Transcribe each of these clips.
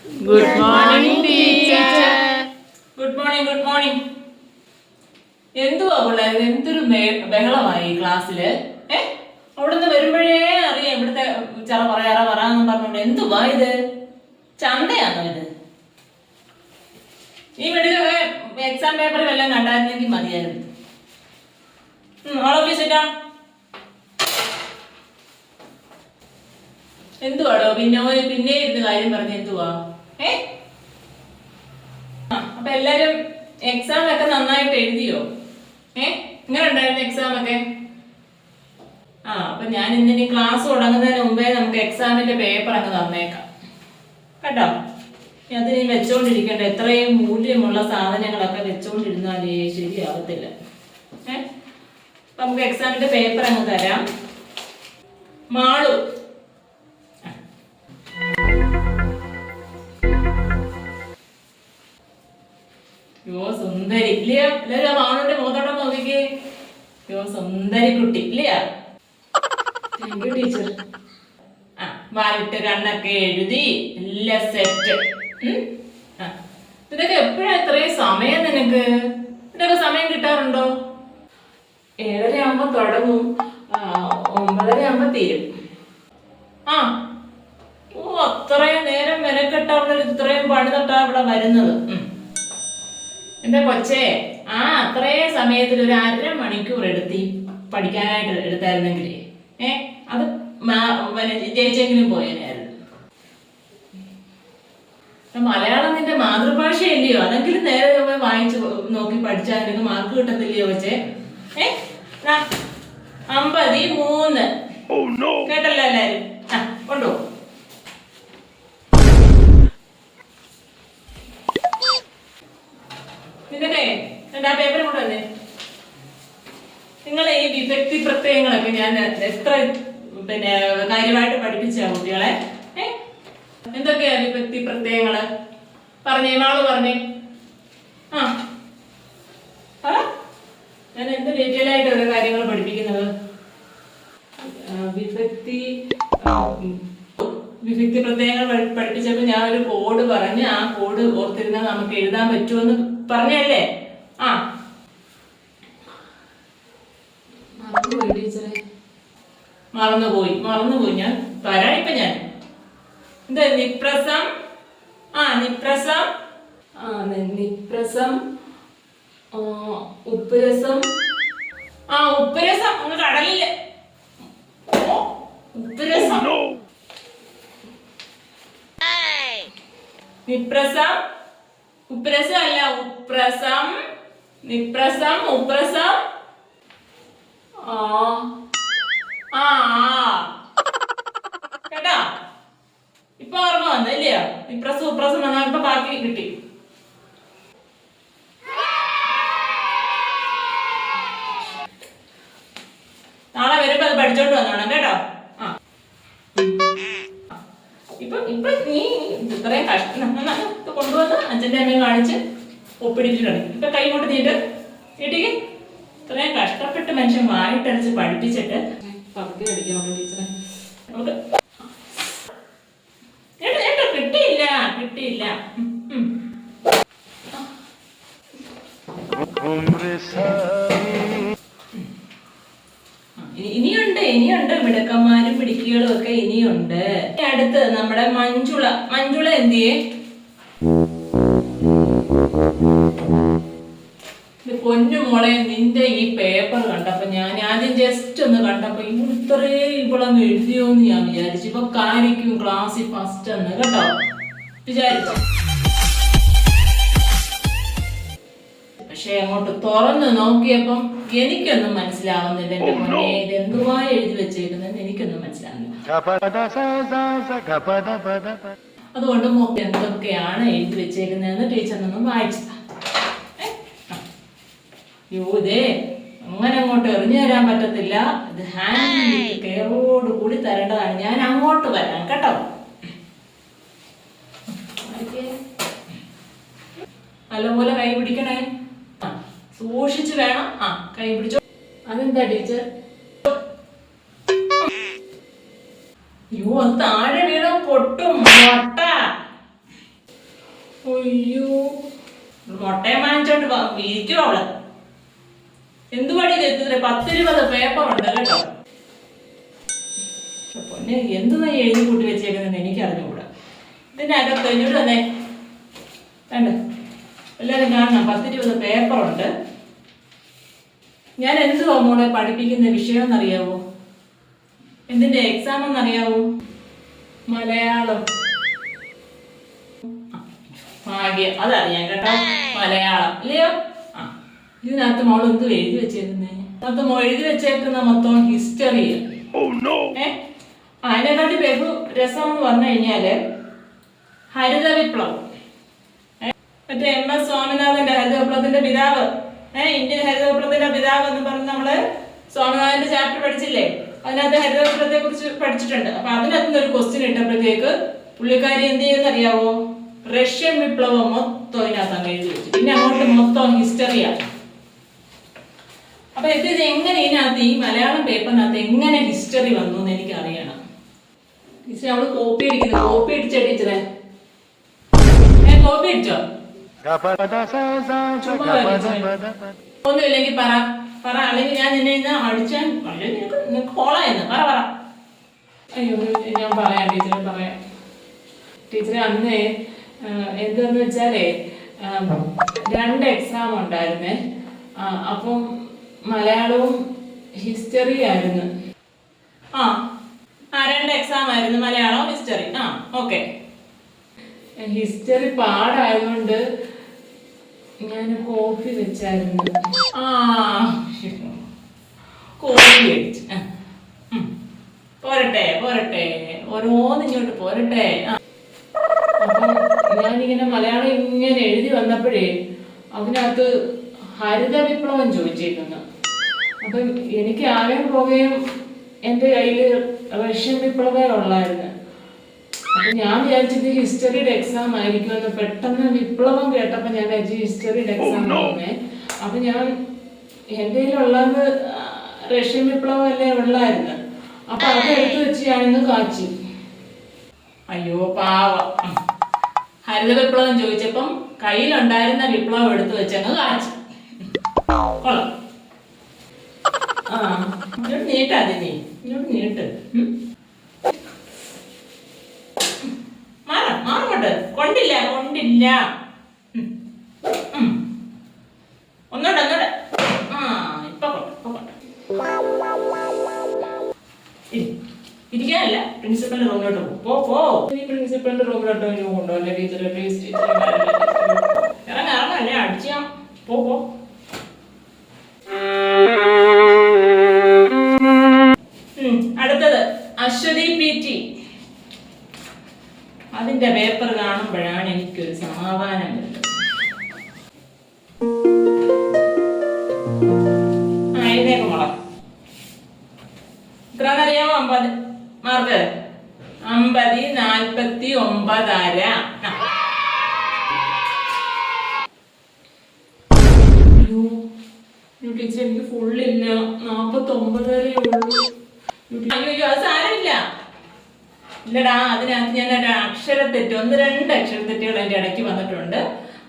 Good morning, teacher. Good morning good morning. എന്തുവാ പിള്ളേർ, എന്തൊരു ബഹളമായി ക്ലാസ്സില്. അവിടുന്ന് വരുമ്പോഴേ അറിയാം ഇവിടുത്തെ ചറ പറയാന്ന് പറഞ്ഞോണ്ട്. എന്തുവാ ഇത്, ചന്തയാണോ ഇത്? ഈ വീട്ടിലൊക്കെ എക്സാം പേപ്പർ വല്ലതും കണ്ടായിരുന്നെങ്കിൽ മതിയായിരുന്നു. ഓഫീസിട്ടാ എന്തുവാടോ പിന്നെ ഇരുന്ന് കാര്യം പറഞ്ഞ എന്തുവാ? അപ്പൊ എല്ലാരും എക്സാം ഒക്കെ നന്നായിട്ട് എഴുതിയോ? എങ്ങനെ ഉണ്ടായിരുന്നു എക്സാം ഒക്കെ? അപ്പൊ ഞാൻ ഇന്നിനി ക്ലാസ് തുടങ്ങുന്നതിന് മുമ്പേ നമുക്ക് എക്സാമിന്റെ പേപ്പർ അങ്ങ് തന്നേക്കാം കേട്ടോ. അത് നീ വെച്ചോണ്ടിരിക്കണ്ട. എത്രയും മൂല്യമുള്ള സാധനങ്ങളൊക്കെ വെച്ചോണ്ടിരുന്നാലേ ശരിയാവത്തില്ല. നമുക്ക് എക്സാമിന്റെ പേപ്പർ അങ്ങ് തരാം. മാളു, യോ സുന്ദരി ഇല്ലയോ? എല്ലാരും മാളുവിന്റെ മുഖത്തോട്ടം നോക്കിക്കേ. യോ സുന്ദരി കുട്ടി ഇല്ലയാ? ടീച്ചർ. വാലിട്ട് കണ്ണൊക്കെ എഴുതി എല്ലാം സെറ്റ്. ഇതൊക്കെ എപ്പോഴാ ഇത്രയും സമയം നിനക്ക്? ഇതൊക്കെ സമയം കിട്ടാറുണ്ടോ? 7:30 ആകുമ്പോ തുടങ്ങും, 9:30 ആകുമ്പോ തീരും. അത്രയും നേരം മെനക്കെട്ടാണ് ഇത്രയും പണി തൊട്ടാ ഇവിടെ വരുന്നത്. എന്റെ കൊച്ചേ, അത്രയും സമയത്തിൽ ഒരു 1/2 മണിക്കൂർ പഠിക്കാനായിട്ട് എടുത്തായിരുന്നെങ്കിലേ അത് ജയിച്ചെങ്കിലും പോയേനായിരുന്നു. മലയാളം നിന്റെ മാതൃഭാഷയല്ലയോ? അതെങ്കിലും നേരെ വായിച്ച് നോക്കി പഠിച്ചാൽ നിനക്ക് മാർക്ക് കിട്ടത്തില്ലയോ കൊച്ചേ? 53 കേട്ടല്ലോ എല്ലാരും? കൊണ്ടുപോ. നിനക്കേ എന്താ പേപ്പർ കൂടെ വന്നേ? നിങ്ങളെ ഈ വിഭക്തി പ്രത്യയങ്ങളൊക്കെ ഞാൻ എത്ര കാര്യമായിട്ട് പഠിപ്പിച്ച കുട്ടികളെ? എന്തൊക്കെയാ വിഭക്തി പ്രത്യയങ്ങള്? പറഞ്ഞേ, മാള് പറഞ്ഞേ. ഞാൻ എന്ത് ഡീറ്റെയിൽ ആയിട്ട് ഓരോ കാര്യങ്ങൾ പഠിപ്പിക്കുന്നത്? വിഭക്തി പ്രത്യയങ്ങൾ പഠിപ്പിച്ചപ്പോ ഞാൻ ഒരു കോഡ് പറഞ്ഞ് ആ കോഡ് ഓർത്തിരുന്നാൽ നമുക്ക് എഴുതാൻ പറ്റുമെന്ന് പറഞ്ഞല്ലേ? മറന്നുപോയി. ഞാൻ തരാം ഇപ്പൊ. ഞാൻ എന്താ നിപ്രസം? നിപ്രസം, ഉപ്പുരസം. ഉപ്പുരസം ഒന്ന് കടലില്. ഉപ്പുരസം, നിപ്രസം, ഉപ്പുരസം അല്ല, ഉപ്രസം. നിപ്രസം, ഉപ്രസം. കേട്ടാ? ഇപ്പൊ ഓർമ്മ വന്നല്ലയോ? നിപ്രസം ഉപ്രസം വന്നാൽ ഇപ്പൊ ബാക്കി കിട്ടി. നാളെ വരുമ്പോ അത് പഠിച്ചോണ്ട് വന്നോണം കേട്ടോ. ഇപ്പൊ നീ ഇത്രയും കഷ്ടം കൊണ്ടുവന്ന് അച്ഛൻ്റെ അമ്മയും കാണിച്ച് ഒപ്പിടിച്ചിട്ടുണ്ട്. ഇപ്പൊ കൈ കൊണ്ട് നീട്ടിക്ക്. ഇത്രയും കഷ്ടപ്പെട്ട് മനുഷ്യൻ വായിട്ടടിച്ച് പഠിപ്പിച്ചിട്ട് പകുതി അടിക്കണം ടീച്ചറെ. നമുക്ക് കിട്ടിയില്ല. ഇനിയുണ്ട് മിടുക്കന്മാരും പിടിക്കുകളും ഒക്കെ ഇനിയുണ്ട്. അടുത്ത് നമ്മുടെ മഞ്ജുള എന്തിയേ? പൊന്നു മോളെ, നിന്റെ ഈ പേപ്പർ കണ്ടപ്പോ ഞാൻ ആദ്യം ജസ്റ്റ് ഒന്ന് കണ്ടപ്പോ ഇത്രയും എഴുതിയോന്ന് ഞാൻ വിചാരിച്ചു. ഇപ്പൊ കാണിക്കും ക്ലാസ്സിൽ ഫസ്റ്റ് എന്ന് കേട്ടോ വിചാരിച്ചോ. പക്ഷെ അങ്ങോട്ട് തുറന്ന് നോക്കിയപ്പം എനിക്കൊന്നും മനസ്സിലാവുന്നില്ല. എന്റെ പൊന്നെ, ഇത് എന്തുവാ എഴുതി വെച്ചേക്കുന്നത് എനിക്കൊന്നും മനസ്സിലാവുന്നില്ല. അതുകൊണ്ട് എന്തൊക്കെയാണ് എഴുതി വെച്ചേക്കുന്നതെന്ന് ടീച്ചറിനൊന്നും വായിച്ചതാ. ഇതേ അങ്ങനെ അങ്ങോട്ട് എറിഞ്ഞു തരാൻ പറ്റത്തില്ല. ഇത് ഹാൻഡ് കെയറോട് കൂടി തരേണ്ടതാണ്. ഞാൻ അങ്ങോട്ട് വരാം കേട്ടോ. നല്ലപോലെ കൈ പിടിക്കണേ. സൂക്ഷിച്ചു വേണം. കൈ പിടിച്ചോ. അതെന്താ ടീച്ചർ? അത് താഴെ വീണ പൊട്ടും. അയ്യോ, മുട്ടയും വാങ്ങിച്ചോണ്ട് ഇരിക്കും അവള്. എന്തു പണി തെറ്റിದ್ರೆ 10-20 പേപ്പറുണ്ട് കേട്ടോ. പൊന്നെ, എന്ത് നീ എഴുതി കൂട്ടി വെച്ചേക്കുന്നതെന്ന് എനിക്ക് അറിഞ്ഞുകൂടാ. ഇതിനകത്ത് ഇങ്ങോട്ട് തന്നെ വേണ്ട, എല്ലാവരും കാണണം, 10-20 പേപ്പറുണ്ട്. ഞാൻ എന്തുവാ മോളെ പഠിപ്പിക്കുന്ന വിഷയം എന്നറിയാവോ? എന്തിന്റെ എക്സാം എന്നറിയാവോ? മലയാളം. ഭാഗ്യം, അതറിയാം കേട്ടോ. മലയാളം ഇല്ലയോ? ആ, ഇതിനകത്ത് മോൾ എന്ത് എഴുതി വെച്ചേക്കുന്നേ? എഴുതി വെച്ചേക്കുന്ന മൊത്തം ഹിസ്റ്ററി. അതിനെക്കാട്ടി ബഹു രസം എന്ന് പറഞ്ഞു കഴിഞ്ഞാല് ഹരിത വിപ്ലവം. മറ്റേ MS സ്വാമിനാഥന്റെ ഹരിത വിപ്ലവത്തിന്റെ പിതാവ്, ഇന്ത്യൻ ഹരിത വിപ്ലവത്തിന്റെ പിതാവ് എന്ന് പറഞ്ഞ് നമ്മള് സ്വാമിനാഥന്റെ ചാപ്റ്റർ പഠിച്ചില്ലേ? അതിനകത്ത് ഹരിത വിപ്ലവത്തെ കുറിച്ച് പഠിച്ചിട്ടുണ്ട്. അപ്പൊ അതിനകത്ത് ഒരു ക്വസ്റ്റ്യൻ ഇട്ടപ്പോഴത്തേക്ക് പുള്ളിക്കാരി എന്ത് ചെയ്യുന്നറിയാവോ? റഷ്യൻ വിപ്ലവം മൊത്തം അതിനകത്ത് അങ്ങ് എഴുതി വെച്ചു. പിന്നെ അങ്ങോട്ട് മൊത്തം ഹിസ്റ്ററിയാണ്. അപ്പൊ ഇത് എങ്ങനെ ഇതിനകത്ത് ഈ മലയാളം പേപ്പറിനകത്ത് എങ്ങനെ ഹിസ്റ്ററി വന്നു എന്ന് എനിക്ക് അറിയണം. ടീച്ചർ അവള് കോപ്പി അടിക്കുന്നു. കോപ്പി അടിച്ച ടീച്ചറെ, കോപ്പി അടിച്ചോ? ഒന്നുമില്ലെങ്കിൽ പറ, അല്ലെങ്കിൽ ഞാൻ നിന്നെ ഇന്ന് അടിച്ചാൽ നിനക്ക് കോളായിരുന്നു. പറ. അയ്യോ, ഞാൻ പറയാം ടീച്ചറെ, പറയാം. ടീച്ചറെ അന്ന് എന്തെന്ന് വെച്ചാലേ 2 എക്സാം ഉണ്ടായിരുന്നേ. അപ്പം മലയാളവും ഹിസ്റ്ററി ആയിരുന്നു. 2 എക്സാം ആയിരുന്നു, മലയാളം ഹിസ്റ്ററി. ഓക്കെ. ഹിസ്റ്ററി പാടായതുകൊണ്ട് ഞാൻ കോപ്പി വെച്ചായിരുന്നു. കോപ്പി അടിച്ചു. പോരട്ടെ, ഓരോന്ന് ഇങ്ങോട്ട് പോരട്ടെ. അപ്പം ഞാനിങ്ങനെ മലയാളം ഇങ്ങനെ എഴുതി വന്നപ്പോഴേ അതിനകത്ത് ഹരിത വിപ്ലവം ചോദിച്ചേക്കുന്നു. അപ്പം എനിക്ക് ആകെയും പോകുകയും എൻ്റെ കയ്യിൽ റഷ്യൻ വിപ്ലവേ ഉള്ളായിരുന്നു. അപ്പൊ ഞാൻ വിചാരിച്ചത് ഹിസ്റ്ററിയുടെ എക്സാം ആയിരിക്കുമെന്ന്. പെട്ടെന്ന് വിപ്ലവം കേട്ടപ്പോൾ ഞാൻ വിചാരിച്ചു ഹിസ്റ്ററിയുടെ എക്സാം ആയിരുന്നേ. അപ്പൊ ഞാൻ എൻ്റെ കയ്യിലുള്ളത് റഷ്യൻ വിപ്ലവം അല്ലേ ഉള്ളായിരുന്നു. അപ്പൊ അത് എടുത്തു വെച്ച് ഞാനിന്ന് കാച്ചി. അയ്യോ പാവം, ഹരിത വിപ്ലവം ചോദിച്ചപ്പം കയ്യിലുണ്ടായിരുന്ന വിപ്ലവം എടുത്തു വെച്ചങ്ങ് കാച്ചി. കൊള്ളാം. ഇങ്ങോട്ട് നീട്ടാതെ, ഇങ്ങോട്ട് നീട്ട്. മാറങ്ങോട്ട്. കൊണ്ടില്ല. ഒന്നോട്ടെ. ഇപ്പൊ ഇരിക്കാനല്ല, പ്രിൻസിപ്പലിന്റെ റൂമിലോട്ട് പോ. ഈ പ്രിൻസിപ്പലിന്റെ റൂമിലോട്ടോ കൊണ്ടുപോകല്ലേ ടീച്ചറെ? പ്ലീസ് ടീച്ചറെ, ഇറങ്ങല്ലേ, അടിച്ചാ. പോ. അടുത്തത് അശ്വതി PT. അതിന്റെ പേപ്പർ കാണുമ്പോഴാണ് എനിക്കൊരു സമാധാനം വരുന്നത്. എഴുന്നേക്ക് മോളെ. എത്രയാണെന്നറിയാമോ? 50 മാർക്ക്. 50, 49.5. ടീച്ചർ എനിക്ക് ഫുള്ളില്ല, 49.5 ഉള്ളൂ. അയ്യോ, അത് സാരമില്ല. ഇല്ലടാ, അതിനകത്ത് ഞാൻ ഒരു അക്ഷരത്തെറ്റ്, 1-2 അക്ഷരത്തെറ്റുകൾ എൻ്റെ ഇടയ്ക്ക് വന്നിട്ടുണ്ട്.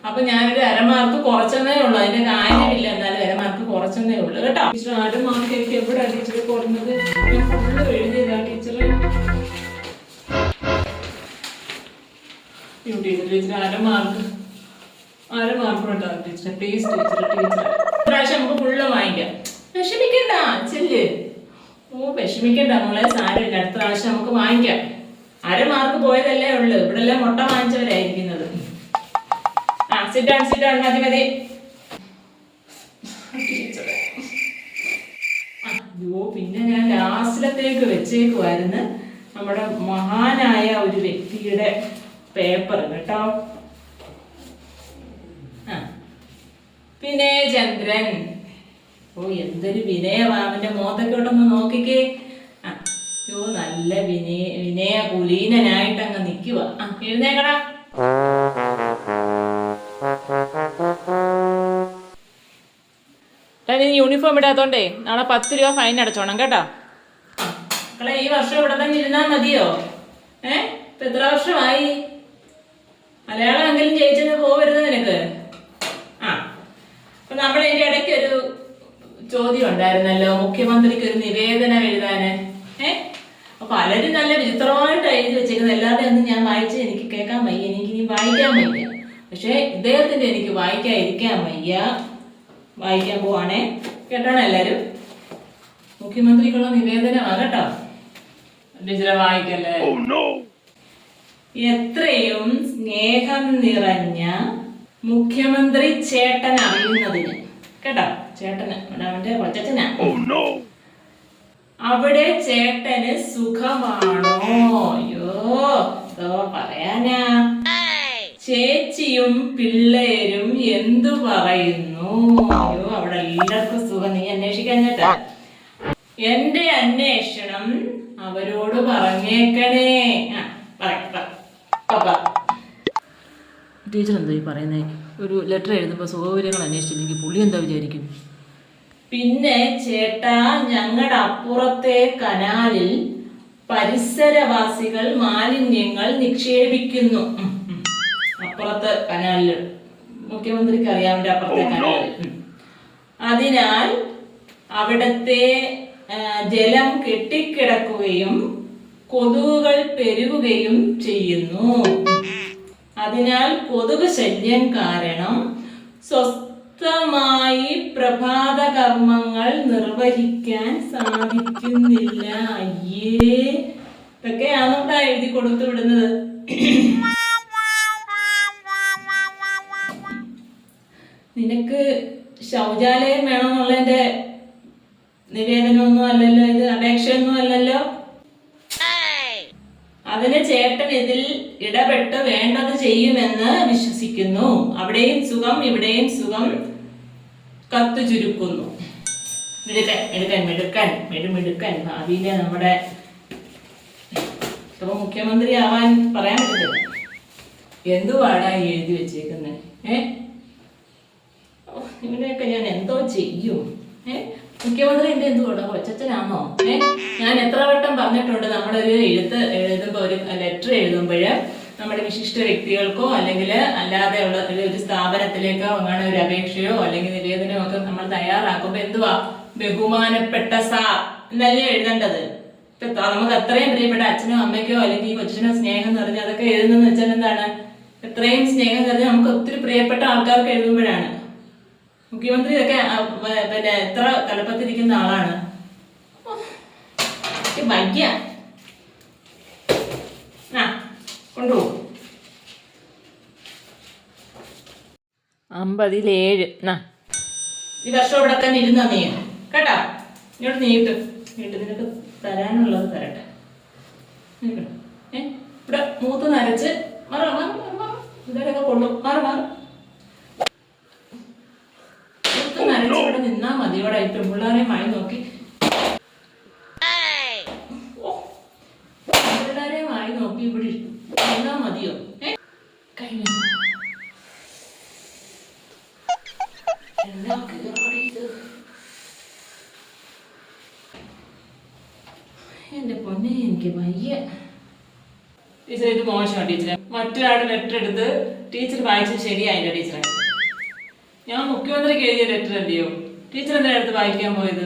അപ്പൊ ഞാനൊരു 1/2 മാർക്ക് കുറച്ചെന്നേ ഉള്ളൂ. അതിന്റെ കാര്യമില്ല, എന്നാലും 1/2 മാർക്ക് കുറച്ചെന്നേ ഉള്ളൂ കേട്ടോ. ടീച്ചർ 1/2 മാർക്ക് എനിക്ക് എവിടെ ടീച്ചർ കുറഞ്ഞത്? ഞാൻ ഫുള്ള് എഴുതിയതാ ടീച്ചറെ. ടീച്ചർ 1/2 മാർക്ക് കേട്ടോ ടീച്ചർ. Please teacher. പ്രാവശ്യം നമുക്ക് ഫുള്ള് വാങ്ങിക്കാം. വിഷമിക്കണ്ട ചെല്ല്. വിഷമിക്കണ്ട മോളെ, സാരമില്ല. അടുത്ത പ്രാവശ്യം നമുക്ക് വാങ്ങിക്കാം. 1/2 മാർക്ക് പോയതല്ലേ ഉള്ളു. ഇവിടെ എല്ലാം മുട്ട വാങ്ങിച്ചവരായിരിക്കുന്നത്. സിറ്റ് മതി. അയ്യോ, പിന്നെ ഞാൻ ലാസ്റ്റിലത്തേക്ക് വെച്ചേക്കുമായിരുന്നു നമ്മുടെ മഹാനായ ഒരു വ്യക്തിയുടെ പേപ്പർ കേട്ടോ. വിനയചന്ദ്രൻ. എന്തൊരു വിനയവാമന്റെ മോത്തൊക്കെയോട്ടൊന്ന് നോക്കിക്കേ. നല്ല വിനയ കുലീനനായിട്ട് അങ്ങ് നിൽക്കുക. എഴുന്നേക്കടാ. നീ യൂണിഫോം ഇടാത്തോണ്ടേ നാളെ 10 രൂപ ഫൈൻ അടച്ചോണം കേട്ടോ. മക്കളെ, ഈ വർഷം ഇവിടെ തന്നെ ഇരുന്നാ മതിയോ? ഇപ്പൊ എത്ര വർഷമായി? മലയാളം എങ്കിലും ജയിച്ചെന്ന് പോകരുത് നിനക്ക്. ആ, അപ്പൊ നമ്മൾ ഇതിന്റെ ഇടയ്ക്ക് ഒരു ചോദ്യം ഉണ്ടായിരുന്നല്ലോ, മുഖ്യമന്ത്രിക്ക് ഒരു നിവേദനം എഴുതാന്. അപ്പൊ പലരും നല്ല വിചിത്രമായിട്ട് എഴുതി വെച്ചിരുന്നത്. എല്ലാവരുടെയും ഒന്നും ഞാൻ വായിച്ച് എനിക്ക് കേൾക്കാൻ വയ്യ, എനിക്ക് ഇനി വായിക്കാൻ വയ്യ. പക്ഷെ ഇദ്ദേഹത്തിന്റെ എനിക്ക് വായിക്കാൻ വയ്യ. വായിക്കാൻ പോവാണേ, കേട്ടാണ് എല്ലാരും. മുഖ്യമന്ത്രിക്കുള്ള നിവേദനമാണ് കേട്ടോ. ടീച്ചറെ വായിക്കല്ലേ. എത്രയും സ്നേഹം നിറഞ്ഞ മുഖ്യമന്ത്രി ചേട്ടൻ അറിയുന്നതിന്, കേട്ടോ, ചേട്ടന് അവന്റെ കൊച്ചച്ഛനാ. അവിടെ ചേട്ടന് സുഖമാണോ? അയ്യോ പറയാനാ. ചേച്ചിയും പിള്ളേരും എന്തു പറയുന്നു? അയ്യോ അവിടെ എല്ലാവർക്കും സുഖം. നീ അന്വേഷിക്കാൻ കേട്ടാ. എന്റെ അന്വേഷണം അവരോട് പറഞ്ഞേക്കണേ. ടീച്ചർ എന്താ ഈ പറയുന്നേ? ഒരു ലെറ്റർ എഴുതുമ്പോൾ സുഖവിവരങ്ങൾ അന്വേഷിച്ചില്ലെങ്കിൽ പുള്ളി എന്താ വിചാരിക്കും? പിന്നെ ചേട്ടാ, ഞങ്ങളുടെ അപ്പുറത്തെ കനാലിൽ പരിസരവാസികൾ മാലിന്യങ്ങൾ നിക്ഷേപിക്കുന്നു. അപ്പുറത്തെ കനാലിൽ മുഖ്യമന്ത്രിക്ക് അറിയാവുന്ന അപ്പുറത്തെ കനാലിൽ. അതിനാൽ അവിടത്തെ ജലം കെട്ടിക്കിടക്കുകയും കൊതുകുകൾ പെരുകുകയും ചെയ്യുന്നു. അതിനാൽ കൊതുക് ശല്യം കാരണം സ്വസ്ഥമായി പ്രഭാത കർമ്മങ്ങൾ നിർവഹിക്കാൻ സാധിക്കുന്നില്ല. അയ്യേ, ഇതൊക്കെയാണോ എഴുതി കൊടുത്തു വിടുന്നത്? നിനക്ക് ശൗചാലയം വേണമെന്നുള്ളതിന്റെ നിവേദനമൊന്നും അല്ലല്ലോ ഇത്, അപേക്ഷയൊന്നും അല്ലല്ലോ. അതിന് ചേട്ടൻ ഇതിൽ ഇടപെട്ട് വേണ്ടത് ചെയ്യുമെന്ന് വിശ്വസിക്കുന്നു. അവിടെയും സുഖം ഇവിടെയും സുഖം. കത്ത് ചുരുക്കുന്നു. മിടുക്കൻ ഭാവിയിലെ നമ്മുടെ ഇപ്പൊ മുഖ്യമന്ത്രി ആവാൻ പറയാൻ പറ്റില്ല. എന്തുവാടാ എഴുതി വെച്ചേക്കുന്നത്? ഇവനെയൊക്കെ ഞാൻ എന്തോ ചെയ്യും? മുഖ്യമന്ത്രി എന്റെ എന്തുകൊണ്ടോ കൊച്ചച്ഛനാണോ? ഞാൻ എത്ര വട്ടം പറഞ്ഞിട്ടുണ്ട്, നമ്മളൊരു എഴുതുമ്പോ ഒരു ലെറ്റർ എഴുതുമ്പോൾ നമ്മുടെ വിശിഷ്ട വ്യക്തികൾക്കോ അല്ലെങ്കിൽ അല്ലാതെ ഉള്ള ഒരു സ്ഥാപനത്തിലേക്കോ അങ്ങനെ ഒരു അപേക്ഷയോ അല്ലെങ്കിൽ നിവേദനമോ ഒക്കെ നമ്മൾ തയ്യാറാക്കുമ്പോ എന്തുവാ, ബഹുമാനപ്പെട്ട സാർ എന്നല്ലേ എഴുതേണ്ടത്. ഇപ്പൊ നമുക്ക് അത്രയും പ്രിയപ്പെട്ട അച്ഛനോ അമ്മയ്ക്കോ അല്ലെങ്കിൽ ഈ കൊച്ചിനോ സ്നേഹം നിറഞ്ഞ് അതൊക്കെ എഴുതുന്നെന്ന് വെച്ചാൽ എന്താണ്, എത്രയും സ്നേഹം നിറഞ്ഞ് നമുക്ക് ഒത്തിരി പ്രിയപ്പെട്ട ആൾക്കാർക്ക് എഴുതുമ്പോഴാണ്. മുഖ്യമന്ത്രി ഇതൊക്കെ പിന്നെ എത്ര തലപ്പത്തിരിക്കുന്ന ആളാണ്. വയ്യ. കൊണ്ടുപോകും. 57. ഈ വർഷം ഇവിടെ തന്നെ ഇരുന്നാ നീ കേട്ടാ. ഇങ്ങോട്ട് നീട്ട് നിനക്ക് തരാനുള്ളത് തരട്ടെ. ഇവിടെ മൂത്ത് നരച്ച് ഇതൊക്കെ കൊള്ളു. മാറി നരച്ച് ഇവിടെ നിന്നാ മതി. ഇവിടെ പെൺപിള്ളാരെ മായി നോക്കി പെൺപിള്ളാരെ മായി നോക്കി ഇവിടെ നിന്നാ മതിയോ? കഴിഞ്ഞു. എന്റെ പൊന്നെ, എനിക്ക് വയ്യ. ടീച്ചർ ഇത് മോശമാണ് ടീച്ചറെ. മറ്റൊരാളുടെ ലെറ്റർ എടുത്ത് ടീച്ചർ വായിച്ചത് ശരിയായില്ല ടീച്ചറെ. ഞാൻ മുഖ്യമന്ത്രിക്ക് എഴുതിയ ലെറ്റർ അല്ലയോ, ടീച്ചർ എന്താ എടുത്ത് വായിക്കാൻ പോയത്?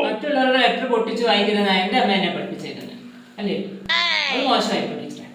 മറ്റുള്ളവരുടെ ലെറ്റർ പൊട്ടിച്ച് വായിക്കുന്നതാണ് എന്റെ അമ്മ എന്നെ പഠിപ്പിച്ചേക്കുന്നത് അല്ലേ? അത് മോശമായിപ്പോ ടീച്ചറെ.